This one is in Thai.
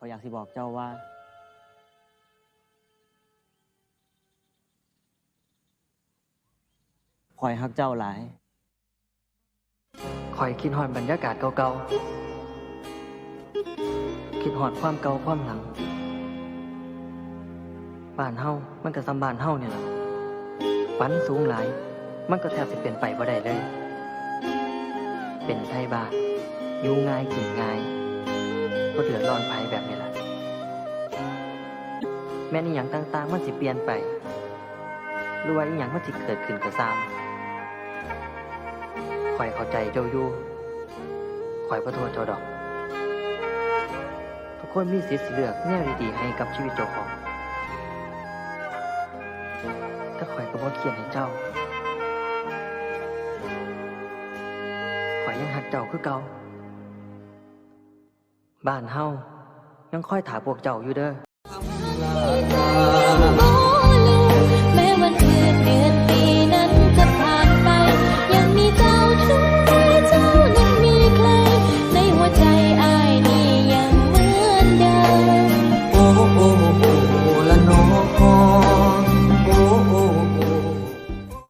ข้อยอยากสิบอกเจ้าว่าข้อยฮักเจ้าหลายข่อยคิดฮอดบรรยากาศเก่าๆ คิดฮอดความเก่าความหลัง บ้านเฮามันก็ซ้ำบ้านเฮาเนี่ยล่ะฝันสูงหลาย มันก็แทบสิเป็นไปบ่ได้เลย เป็นไทบ้านอยู่ง่ายกินง่ายบ่เดือดร้อนไผแบบนี้ล่ะ แม้นอีหยังต่างๆมันสิเปลี่ยนไป หรือว่าอีหยังมันสิเกิดขึ้นก็ตามข่อยเข้าใจเจ้าอยู่ข่อยบ่โทษเจ้าดอก ทุกคนมีสิทธิ์สิเลือกแนวดีๆให้กับชีวิตเจ้าของแต่ข่อยก็บ่เขียนให้เจ้าข่อยยังหักเจ้าคือเก่าบ้านเฮายังคอยถาพวกเจ้าอยู่เด้อ